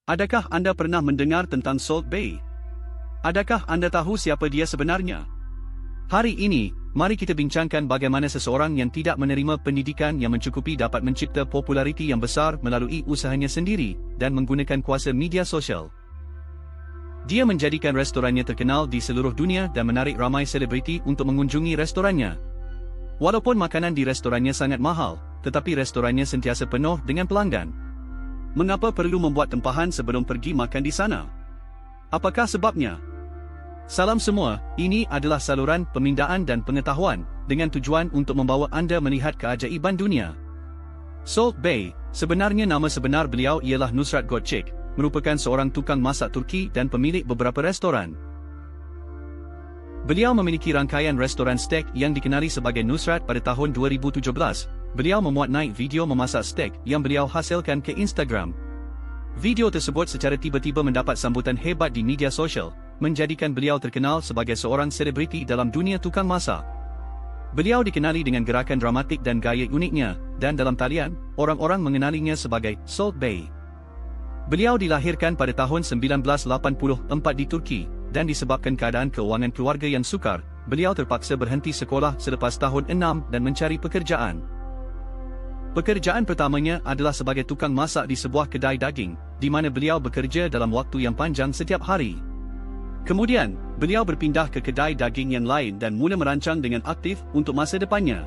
Adakah anda pernah mendengar tentang Salt Bae? Adakah anda tahu siapa dia sebenarnya? Hari ini, mari kita bincangkan bagaimana seseorang yang tidak menerima pendidikan yang mencukupi dapat mencipta populariti yang besar melalui usahanya sendiri dan menggunakan kuasa media sosial. Dia menjadikan restorannya terkenal di seluruh dunia dan menarik ramai selebriti untuk mengunjungi restorannya. Walaupun makanan di restorannya sangat mahal, tetapi restorannya sentiasa penuh dengan pelanggan. Mengapa perlu membuat tempahan sebelum pergi makan di sana? Apakah sebabnya? Salam semua, ini adalah saluran pemindaan dan pengetahuan dengan tujuan untuk membawa anda melihat keajaiban dunia. Salt Bae, sebenarnya nama sebenar beliau ialah Nusrat Gökçek, merupakan seorang tukang masak Turki dan pemilik beberapa restoran. Beliau memiliki rangkaian restoran steak yang dikenali sebagai Nusrat pada tahun 2017. Beliau memuat naik video memasak steak yang beliau hasilkan ke Instagram. Video tersebut secara tiba-tiba mendapat sambutan hebat di media sosial, menjadikan beliau terkenal sebagai seorang selebriti dalam dunia tukang masak. Beliau dikenali dengan gerakan dramatik dan gaya uniknya, dan dalam talian, orang-orang mengenalinya sebagai Salt Bae. Beliau dilahirkan pada tahun 1984 di Turki, dan disebabkan keadaan keuangan keluarga yang sukar, beliau terpaksa berhenti sekolah selepas tahun 6 dan mencari pekerjaan. Pekerjaan pertamanya adalah sebagai tukang masak di sebuah kedai daging, di mana beliau bekerja dalam waktu yang panjang setiap hari. Kemudian, beliau berpindah ke kedai daging yang lain dan mula merancang dengan aktif untuk masa depannya.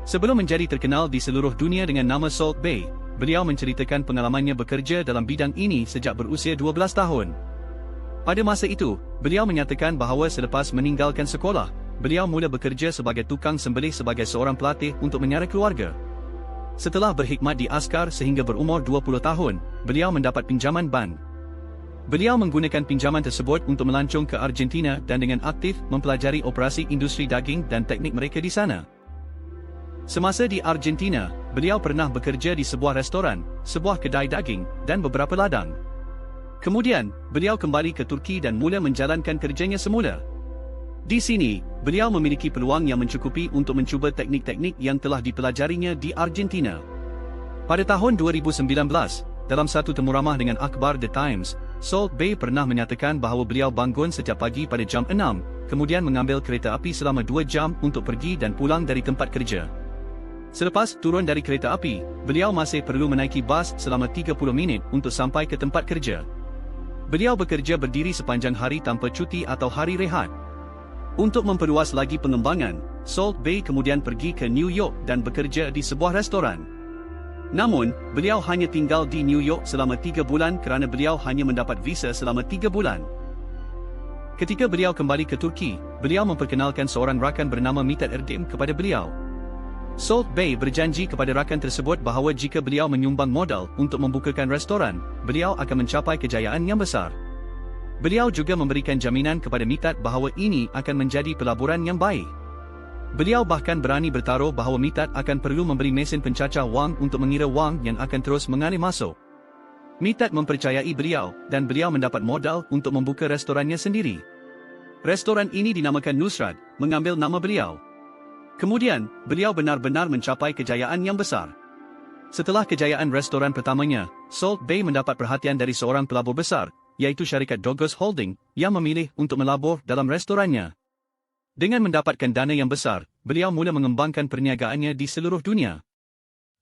Sebelum menjadi terkenal di seluruh dunia dengan nama Salt Bae, beliau menceritakan pengalamannya bekerja dalam bidang ini sejak berusia 12 tahun. Pada masa itu, beliau menyatakan bahawa selepas meninggalkan sekolah, beliau mula bekerja sebagai tukang sembelih sebagai seorang pelatih untuk menyara keluarga. Setelah berkhidmat di askar sehingga berumur 20 tahun, beliau mendapat pinjaman bank. Beliau menggunakan pinjaman tersebut untuk melancong ke Argentina dan dengan aktif mempelajari operasi industri daging dan teknik mereka di sana. Semasa di Argentina, beliau pernah bekerja di sebuah restoran, sebuah kedai daging, dan beberapa ladang. Kemudian, beliau kembali ke Turki dan mula menjalankan kerjanya semula. Di sini, beliau memiliki peluang yang mencukupi untuk mencuba teknik-teknik yang telah dipelajarinya di Argentina. Pada tahun 2019, dalam satu temu ramah dengan akhbar The Times, Salt Bae pernah menyatakan bahawa beliau bangun setiap pagi pada jam 6, kemudian mengambil kereta api selama 2 jam untuk pergi dan pulang dari tempat kerja. Selepas turun dari kereta api, beliau masih perlu menaiki bas selama 30 minit untuk sampai ke tempat kerja. Beliau bekerja berdiri sepanjang hari tanpa cuti atau hari rehat. Untuk memperluas lagi pengembangan, Salt Bae kemudian pergi ke New York dan bekerja di sebuah restoran. Namun, beliau hanya tinggal di New York selama 3 bulan kerana beliau hanya mendapat visa selama 3 bulan. Ketika beliau kembali ke Turki, beliau memperkenalkan seorang rakan bernama Mithat Erdem kepada beliau. Salt Bae berjanji kepada rakan tersebut bahawa jika beliau menyumbang modal untuk membukakan restoran, beliau akan mencapai kejayaan yang besar. Beliau juga memberikan jaminan kepada Mithat bahawa ini akan menjadi pelaburan yang baik. Beliau bahkan berani bertaruh bahawa Mithat akan perlu memberi mesin pencacah wang untuk mengira wang yang akan terus mengalir masuk. Mithat mempercayai beliau, dan beliau mendapat modal untuk membuka restorannya sendiri. Restoran ini dinamakan Nusrat, mengambil nama beliau. Kemudian, beliau benar-benar mencapai kejayaan yang besar. Setelah kejayaan restoran pertamanya, Salt Bae mendapat perhatian dari seorang pelabur besar, iaitu syarikat Dogos Holding, yang memilih untuk melabur dalam restorannya. Dengan mendapatkan dana yang besar, beliau mula mengembangkan perniagaannya di seluruh dunia.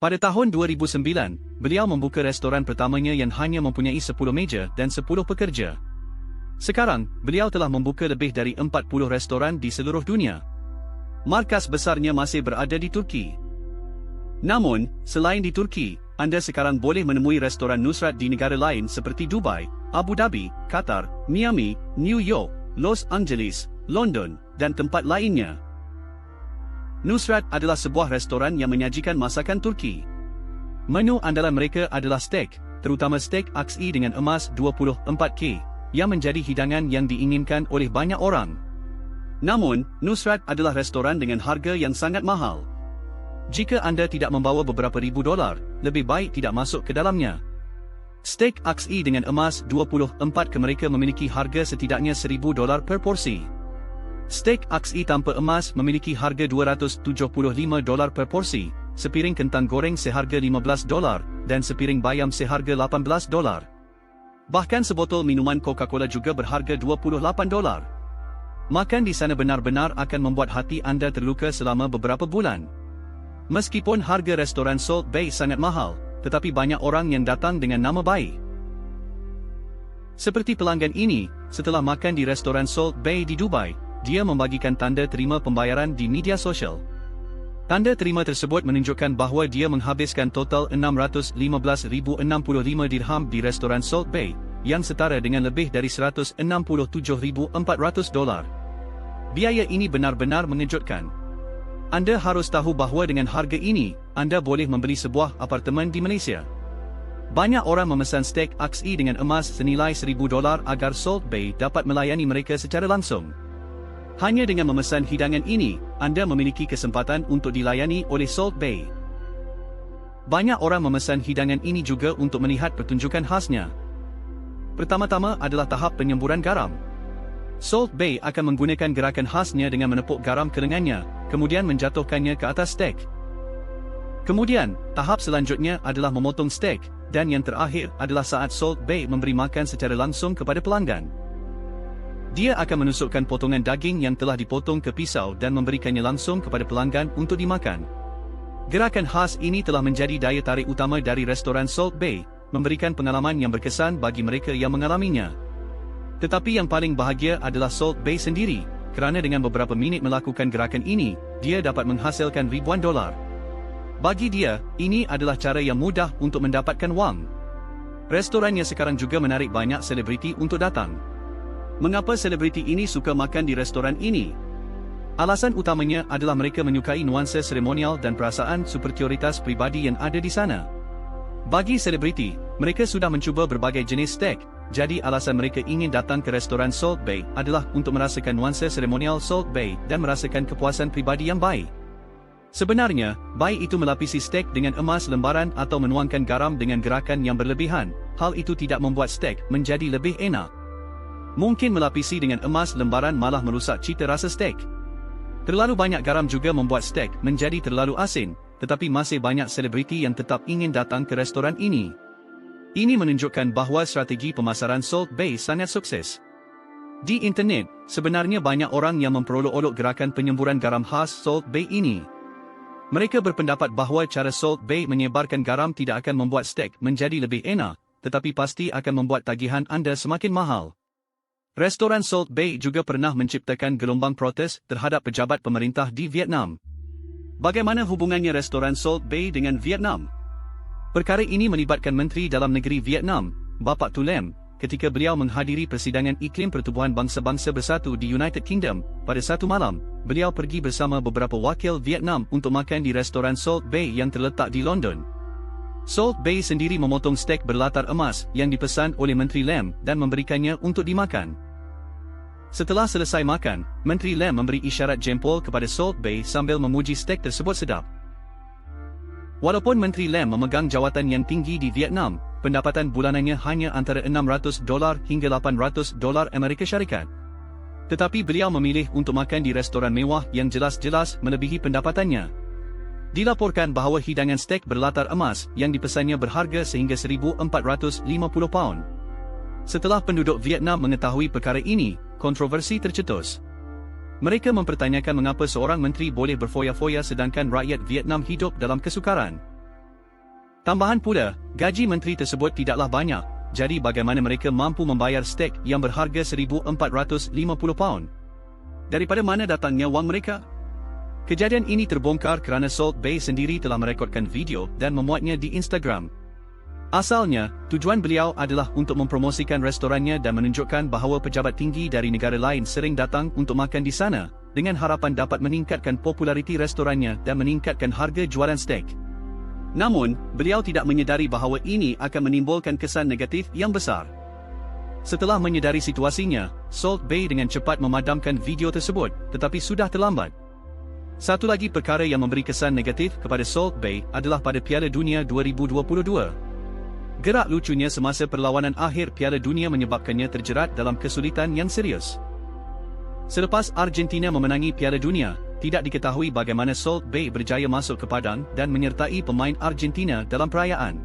Pada tahun 2009, beliau membuka restoran pertamanya yang hanya mempunyai 10 meja dan 10 pekerja. Sekarang, beliau telah membuka lebih dari 40 restoran di seluruh dunia. Markas besarnya masih berada di Turki. Namun, selain di Turki, anda sekarang boleh menemui restoran Nusrat di negara lain seperti Dubai, Abu Dhabi, Qatar, Miami, New York, Los Angeles, London, dan tempat lainnya. Nusrat adalah sebuah restoran yang menyajikan masakan Turki. Menu andalan mereka adalah steak, terutama steak aksi dengan emas 24K, yang menjadi hidangan yang diinginkan oleh banyak orang. Namun, Nusrat adalah restoran dengan harga yang sangat mahal. Jika anda tidak membawa beberapa ribu dolar, lebih baik tidak masuk ke dalamnya. Steak aksi dengan emas 24K mereka memiliki harga setidaknya $1,000 per porsi. Steak aksi tanpa emas memiliki harga $275 per porsi, sepiring kentang goreng seharga $15, dan sepiring bayam seharga $18. Bahkan sebotol minuman Coca-Cola juga berharga $28. Makan di sana benar-benar akan membuat hati anda terluka selama beberapa bulan. Meskipun harga restoran Salt Bae sangat mahal, tetapi banyak orang yang datang dengan nama baik. Seperti pelanggan ini, setelah makan di restoran Salt Bae di Dubai, dia membagikan tanda terima pembayaran di media sosial. Tanda terima tersebut menunjukkan bahawa dia menghabiskan total 615,065 dirham di restoran Salt Bae, yang setara dengan lebih dari $167,400. Biaya ini benar-benar mengejutkan. Anda harus tahu bahawa dengan harga ini, anda boleh membeli sebuah apartemen di Malaysia. Banyak orang memesan stek aksi dengan emas senilai $1,000 agar Salt Bae dapat melayani mereka secara langsung. Hanya dengan memesan hidangan ini, anda memiliki kesempatan untuk dilayani oleh Salt Bae. Banyak orang memesan hidangan ini juga untuk melihat pertunjukan khasnya. Pertama-tama adalah tahap penyemburan garam. Salt Bae akan menggunakan gerakan khasnya dengan menepuk garam ke lengannya, kemudian menjatuhkannya ke atas stek. Kemudian, tahap selanjutnya adalah memotong stek, dan yang terakhir adalah saat Salt Bae memberi makan secara langsung kepada pelanggan. Dia akan menusukkan potongan daging yang telah dipotong ke pisau dan memberikannya langsung kepada pelanggan untuk dimakan. Gerakan khas ini telah menjadi daya tarik utama dari restoran Salt Bae, memberikan pengalaman yang berkesan bagi mereka yang mengalaminya. Tetapi yang paling bahagia adalah Salt Bae sendiri, kerana dengan beberapa minit melakukan gerakan ini, dia dapat menghasilkan ribuan dolar. Bagi dia, ini adalah cara yang mudah untuk mendapatkan wang. Restorannya sekarang juga menarik banyak selebriti untuk datang. Mengapa selebriti ini suka makan di restoran ini? Alasan utamanya adalah mereka menyukai nuansa seremonial dan perasaan superioritas pribadi yang ada di sana. Bagi selebriti, mereka sudah mencuba berbagai jenis stek, jadi alasan mereka ingin datang ke restoran Salt Bae adalah untuk merasakan nuansa seremonial Salt Bae dan merasakan kepuasan pribadi yang baik. Sebenarnya, baik itu melapisi stek dengan emas lembaran atau menuangkan garam dengan gerakan yang berlebihan, hal itu tidak membuat stek menjadi lebih enak. Mungkin melapisi dengan emas lembaran malah merusak cita rasa stek. Terlalu banyak garam juga membuat stek menjadi terlalu asin, tetapi masih banyak selebriti yang tetap ingin datang ke restoran ini. Ini menunjukkan bahawa strategi pemasaran Salt Bae sangat sukses. Di internet, sebenarnya banyak orang yang memperolok-olok gerakan penyemburan garam khas Salt Bae ini. Mereka berpendapat bahawa cara Salt Bae menyebarkan garam tidak akan membuat stek menjadi lebih enak, tetapi pasti akan membuat tagihan anda semakin mahal. Restoran Salt Bae juga pernah menciptakan gelombang protes terhadap pejabat pemerintah di Vietnam. Bagaimana hubungannya restoran Salt Bae dengan Vietnam? Perkara ini melibatkan Menteri Dalam Negeri Vietnam, Bapa Tu Lem, ketika beliau menghadiri persidangan iklim pertubuhan bangsa-bangsa bersatu di United Kingdom. Pada satu malam, beliau pergi bersama beberapa wakil Vietnam untuk makan di restoran Salt Bae yang terletak di London. Salt Bae sendiri memotong stek berlatar emas yang dipesan oleh Menteri Lem dan memberikannya untuk dimakan. Setelah selesai makan, Menteri Lem memberi isyarat jempol kepada Salt Bae sambil memuji stek tersebut sedap. Walaupun Menteri Lem memegang jawatan yang tinggi di Vietnam, pendapatan bulanannya hanya antara $600 hingga $800 Amerika Syarikat. Tetapi beliau memilih untuk makan di restoran mewah yang jelas-jelas melebihi pendapatannya. Dilaporkan bahawa hidangan stek berlatar emas yang dipesannya berharga sehingga £1,450. Setelah penduduk Vietnam mengetahui perkara ini, kontroversi tercetus. Mereka mempertanyakan mengapa seorang menteri boleh berfoya-foya sedangkan rakyat Vietnam hidup dalam kesukaran. Tambahan pula, gaji menteri tersebut tidaklah banyak, jadi bagaimana mereka mampu membayar stek yang berharga £1,450? Daripada mana datangnya wang mereka? Kejadian ini terbongkar kerana Salt Bae sendiri telah merekodkan video dan memuatnya di Instagram. Asalnya, tujuan beliau adalah untuk mempromosikan restorannya dan menunjukkan bahawa pejabat tinggi dari negara lain sering datang untuk makan di sana, dengan harapan dapat meningkatkan populariti restorannya dan meningkatkan harga jualan stek. Namun, beliau tidak menyedari bahawa ini akan menimbulkan kesan negatif yang besar. Setelah menyedari situasinya, Salt Bae dengan cepat memadamkan video tersebut, tetapi sudah terlambat. Satu lagi perkara yang memberi kesan negatif kepada Salt Bae adalah pada Piala Dunia 2022. Gerak lucunya semasa perlawanan akhir Piala Dunia menyebabkannya terjerat dalam kesulitan yang serius. Selepas Argentina memenangi Piala Dunia, tidak diketahui bagaimana Salt Bae berjaya masuk ke padang dan menyertai pemain Argentina dalam perayaan.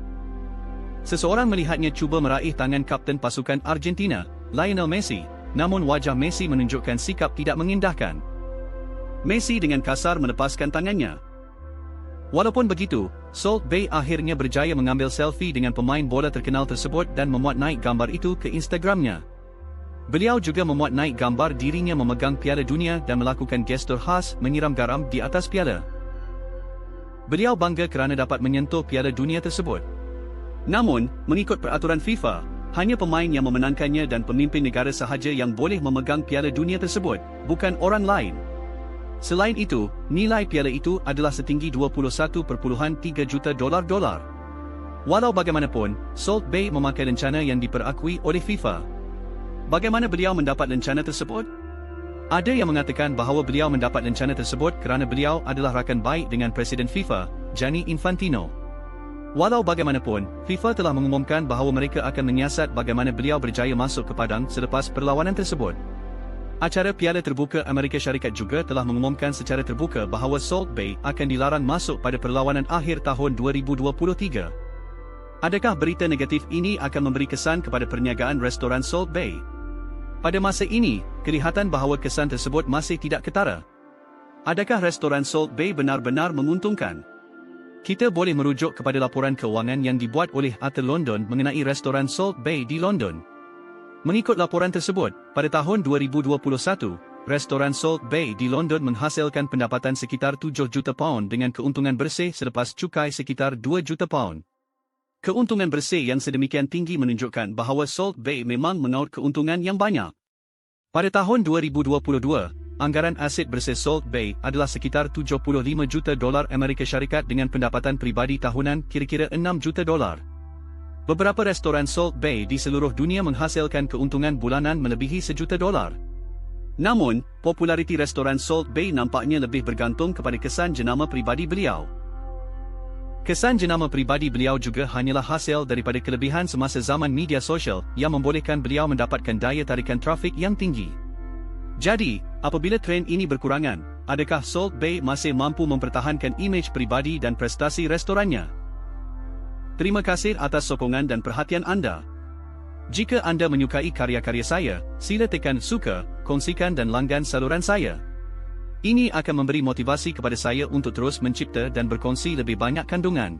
Seseorang melihatnya cuba meraih tangan kapten pasukan Argentina, Lionel Messi, namun wajah Messi menunjukkan sikap tidak mengindahkan. Messi dengan kasar melepaskan tangannya. Walaupun begitu, Salt Bae akhirnya berjaya mengambil selfie dengan pemain bola terkenal tersebut dan memuat naik gambar itu ke Instagramnya. Beliau juga memuat naik gambar dirinya memegang Piala Dunia dan melakukan gestur khas menyiram garam di atas piala. Beliau bangga kerana dapat menyentuh Piala Dunia tersebut. Namun, mengikut peraturan FIFA, hanya pemain yang memenangkannya dan pemimpin negara sahaja yang boleh memegang Piala Dunia tersebut, bukan orang lain. Selain itu, nilai piala itu adalah setinggi 21.3 juta dolar. Walau bagaimanapun, Salt Bae memakai lencana yang diperakui oleh FIFA. Bagaimana beliau mendapat lencana tersebut? Ada yang mengatakan bahawa beliau mendapat lencana tersebut kerana beliau adalah rakan baik dengan Presiden FIFA, Gianni Infantino. Walau bagaimanapun, FIFA telah mengumumkan bahawa mereka akan menyiasat bagaimana beliau berjaya masuk ke padang selepas perlawanan tersebut. Acara Piala Terbuka Amerika Syarikat juga telah mengumumkan secara terbuka bahawa Salt Bae akan dilarang masuk pada perlawanan akhir tahun 2023. Adakah berita negatif ini akan memberi kesan kepada perniagaan restoran Salt Bae? Pada masa ini, kelihatan bahawa kesan tersebut masih tidak ketara. Adakah restoran Salt Bae benar-benar menguntungkan? Kita boleh merujuk kepada laporan kewangan yang dibuat oleh Arthur London mengenai restoran Salt Bae di London. Mengikut laporan tersebut, pada tahun 2021, restoran Salt Bae di London menghasilkan pendapatan sekitar 7 juta pound dengan keuntungan bersih selepas cukai sekitar 2 juta pound. Keuntungan bersih yang sedemikian tinggi menunjukkan bahawa Salt Bae memang mengaut keuntungan yang banyak. Pada tahun 2022, anggaran aset bersih Salt Bae adalah sekitar 75 juta dolar Amerika Syarikat dengan pendapatan peribadi tahunan kira-kira 6 juta dolar. Beberapa restoran Salt Bae di seluruh dunia menghasilkan keuntungan bulanan melebihi $1 juta. Namun, populariti restoran Salt Bae nampaknya lebih bergantung kepada kesan jenama pribadi beliau. Kesan jenama pribadi beliau juga hanyalah hasil daripada kelebihan semasa zaman media sosial yang membolehkan beliau mendapatkan daya tarikan trafik yang tinggi. Jadi, apabila trend ini berkurangan, adakah Salt Bae masih mampu mempertahankan imej pribadi dan prestasi restorannya? Terima kasih atas sokongan dan perhatian anda. Jika anda menyukai karya-karya saya, sila tekan suka, kongsikan dan langgan saluran saya. Ini akan memberi motivasi kepada saya untuk terus mencipta dan berkongsi lebih banyak kandungan.